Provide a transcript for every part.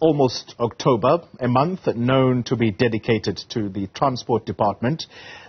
almost October, a month known to be dedicated to the Transport Department.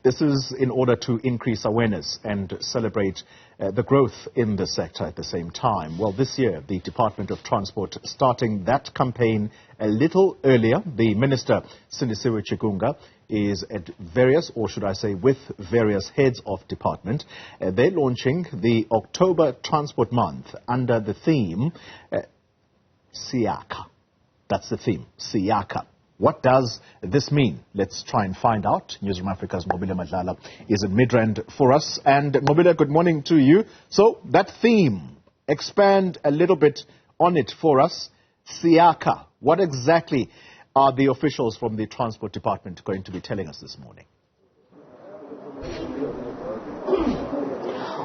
This is in order to increase awareness and celebrate the growth in the sector at the same time. Well, this year, the Department of Transport starting that campaign a little earlier. The Minister, Sindisiwe Chikunga, is at various, or should I say with various heads of department. They're launching the October Transport Month under the theme Siyakha. That's the theme, Siyakha. What does this mean? Let's try and find out. Newzroom Afrika's Nqobile Madlala is in Midrand for us. And Nqobile, good morning to you. So that theme, expand a little bit on it for us. Siyakha. What exactly are the officials from the Transport Department going to be telling us this morning?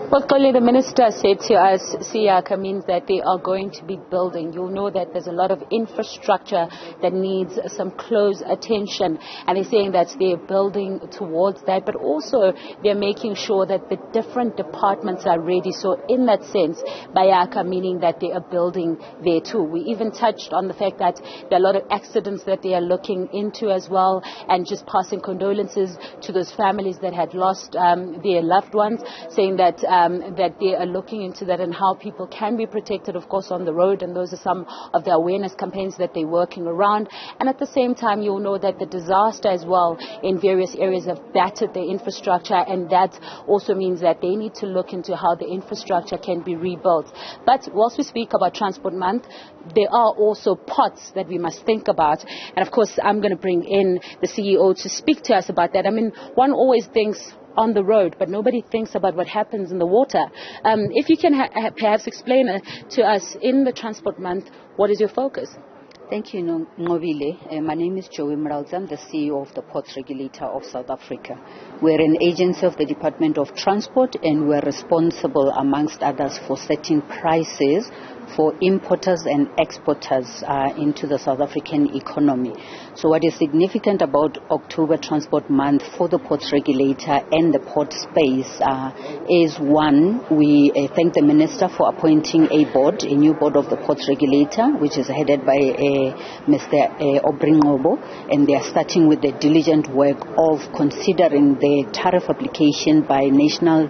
Well, clearly the minister said to us, Siyakha means that they are going to be building. You'll know that there's a lot of infrastructure that needs some close attention. And they're saying that they're building towards that, but also they're making sure that the different departments are ready. So in that sense, Bayaka meaning that they are building there too. We even touched on the fact that there are a lot of accidents that they are looking into as well, and just passing condolences to those families that had lost their loved ones, saying that that they are looking into that and how people can be protected, of course, on the road. And those are some of the awareness campaigns that they're working around. And at the same time, you'll know that the disaster as well in various areas have battered their infrastructure, and that also means that they need to look into how the infrastructure can be rebuilt. But whilst we speak about Transport Month, there are also pots that we must think about. And of course, I'm going to bring in the CEO to speak to us about that. I mean, one always thinks on the road, but nobody thinks about what happens in the water. If you can perhaps explain to us, in the Transport Month, what is your focus? Thank you, Nqobile. My name is Joey Mralza. I'm the CEO of the Ports Regulator of South Africa. We're an agency of the Department of Transport, and we're responsible, amongst others, for setting prices for importers and exporters into the South African economy. So what is significant about October Transport Month for the Ports Regulator and the port space is, one, we thank the Minister for appointing a new board of the Ports Regulator, which is headed by Mr. Nqobile, and they are starting with the diligent work of considering the tariff application by National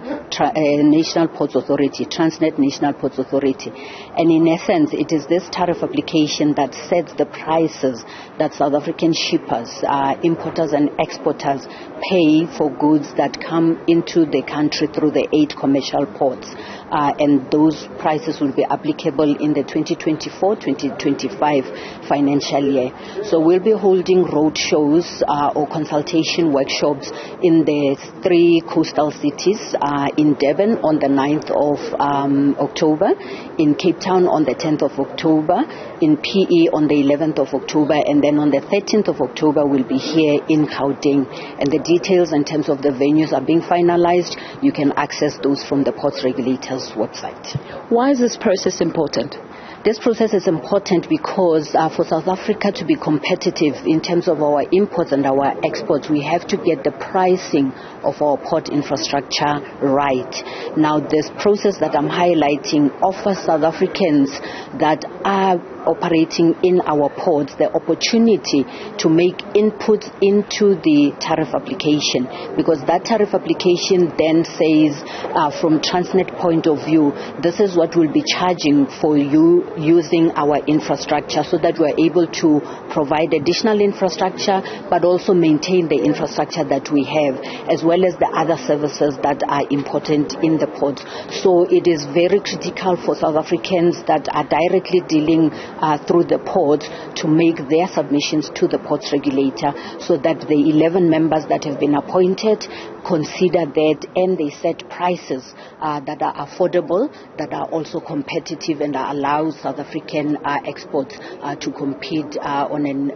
Ports Authority, Transnet National Ports Authority. And in essence, it is this tariff application that sets the prices that South African shippers, importers and exporters pay for goods that come into the country through the 8 commercial ports. And those prices will be applicable in the 2024-2025 financial year. So we'll be holding road shows or consultation workshops in the 3 coastal cities, in Durban on the 9th of October, in Cape Town on the 10th of October, in PE on the 11th of October, and then on the 13th of October we'll be here in Gauteng. And the details in terms of the venues are being finalized. You can access those from the Ports Regulator's website. Why is this process important? This process is important because for South Africa to be competitive in terms of our imports and our exports, we have to get the pricing of our port infrastructure right. Now, this process that I'm highlighting offers South Africans that are operating in our ports the opportunity to make inputs into the tariff application, because that tariff application then says, from Transnet point of view, this is what we'll be charging for you using our infrastructure, so that we're able to provide additional infrastructure but also maintain the infrastructure that we have, as well as the other services that are important in the ports. So it is very critical for South Africans that are directly dealing through the ports to make their submissions to the Ports Regulator, so that the 11 members that have been appointed consider that, and they set prices that are affordable, that are also competitive, and that allow South African exports to compete on an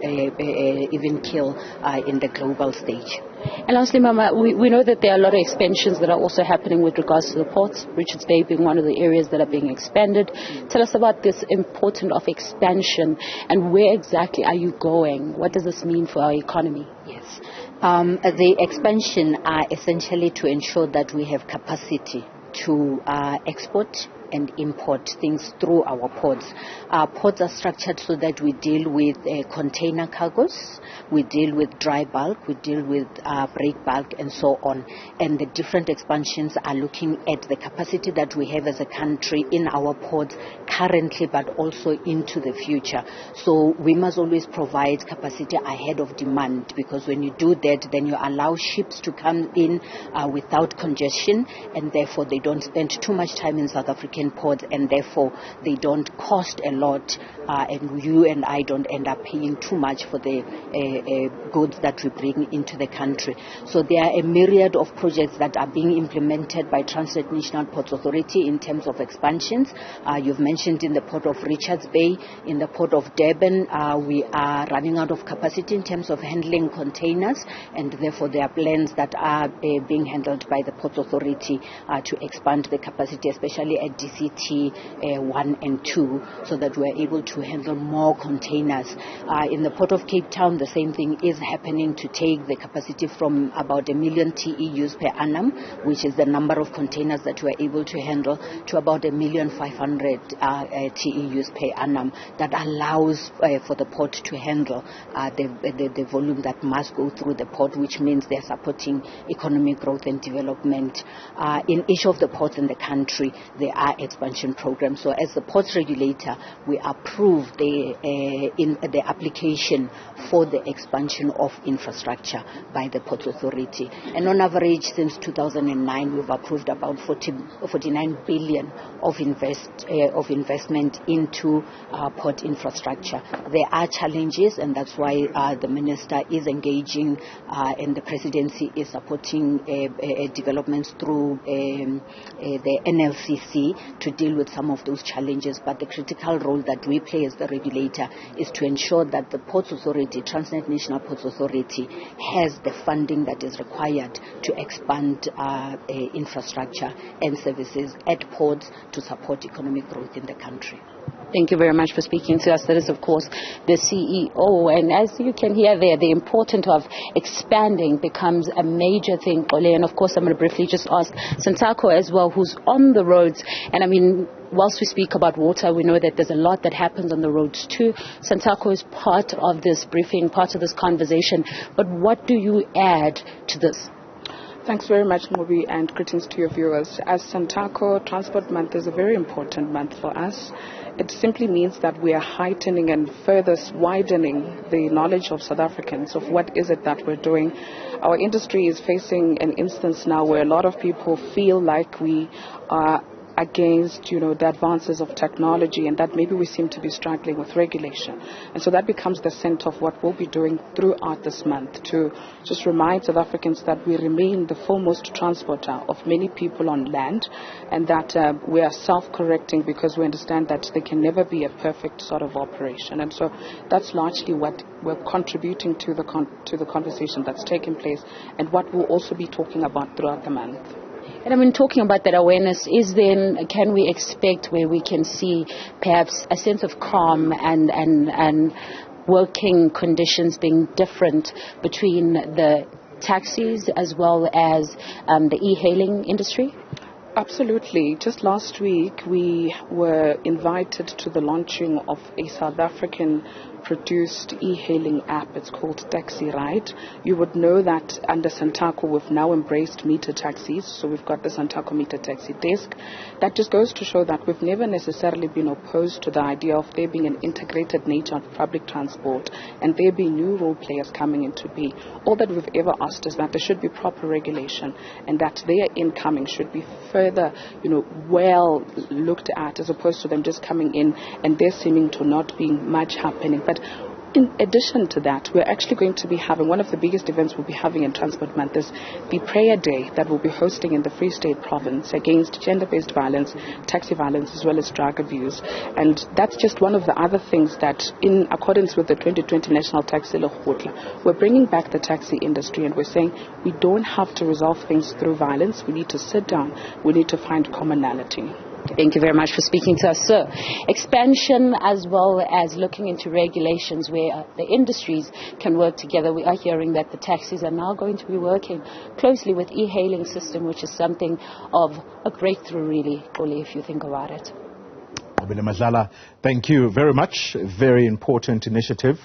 even keel in the global stage. And lastly, Mama, we know that there are a lot of expansions that are also happening with regards to the ports, Richards Bay being one of the areas that are being expanded. Tell us about this importance of expansion, and where exactly are you going? What does this mean for our economy? Yes. The expansion are essentially to ensure that we have capacity to export and import things through our ports. Our ports are structured so that we deal with container cargoes, we deal with dry bulk, we deal with break bulk, and so on. And the different expansions are looking at the capacity that we have as a country in our ports currently, but also into the future. So we must always provide capacity ahead of demand, because when you do that, then you allow ships to come in without congestion, and therefore they don't spend too much time in South African ports, and therefore they don't cost a lot, and you and I don't end up paying too much for the goods that we bring into the country. So there are a myriad of projects that are being implemented by Transnet National Ports Authority in terms of expansions. You've mentioned in the port of Richards Bay, in the port of Durban, we are running out of capacity in terms of handling containers, and therefore there are plans that are being handled by the Ports Authority to expand the capacity, especially at DCT 1 and 2, so that we're able to handle more containers. In the port of Cape Town, the same thing is happening, to take the capacity from about 1 million TEUs per annum, which is the number of containers that we're able to handle, to about 1,500,000 TEUs per annum. That allows for the port to handle the volume that must go through the port, which means they're supporting economic growth and development. In each of the ports in the country, there are expansion programs. So as the ports regulator, we approve the application for the expansion of infrastructure by the Ports Authority. And on average, since 2009, we've approved about 49 billion of investment into port infrastructure. There are challenges, and that's why the minister is engaging, and the presidency is supporting developments through the NLCC to deal with some of those challenges. But the critical role that we play as the regulator is to ensure that the Ports Authority, Transnet National Ports Authority, has the funding that is required to expand infrastructure and services at ports to support economic growth in the country. Thank you very much for speaking to us. That is, of course, the CEO. And as you can hear there, the importance of expanding becomes a major thing, Ole. And of course, I'm going to briefly just ask Santako as well, who's on the roads. And I mean, whilst we speak about water, we know that there's a lot that happens on the roads too. Santako is part of this briefing, part of this conversation. But what do you add to this? Thanks very much, Nqobile, and greetings to your viewers. As Santako, Transport Month is a very important month for us. It simply means that we are heightening and further widening the knowledge of South Africans of what is it that we're doing. Our industry is facing an instance now where a lot of people feel like we are against, the advances of technology, and that maybe we seem to be struggling with regulation. And so that becomes the center of what we'll be doing throughout this month, to just remind South Africans that we remain the foremost transporter of many people on land, and that we are self-correcting, because we understand that there can never be a perfect sort of operation. And so that's largely what we're contributing to the conversation that's taking place, and what we'll also be talking about throughout the month. And I mean, talking about that awareness, can we expect where we can see perhaps a sense of calm and working conditions being different between the taxis as well as the e-hailing industry? Absolutely. Just last week, we were invited to the launching of a South African produced e-hailing app. It's called Taxi Ride. You would know that under Santako we've now embraced meter taxis, so we've got the Santako meter taxi desk. That just goes to show that we've never necessarily been opposed to the idea of there being an integrated nature of public transport and there being new role players coming into being. All that we've ever asked is that there should be proper regulation, and that their incoming should be further, well looked at, as opposed to them just coming in and there seeming to not being much happening. But in addition to that, we're actually going to be having one of the biggest events we'll be having in Transport Month is the prayer day that we'll be hosting in the Free State province against gender-based violence, taxi violence, as well as drug abuse. And that's just one of the other things that, in accordance with the 2020 National Taxi Law, we're bringing back the taxi industry, and we're saying we don't have to resolve things through violence. We need to sit down. We need to find commonality. Thank you very much for speaking to us, sir. Expansion as well as looking into regulations where the industries can work together. We are hearing that the taxis are now going to be working closely with e-hailing system, which is something of a breakthrough, really, if you think about it. Madlala, thank you very much. Very important initiative.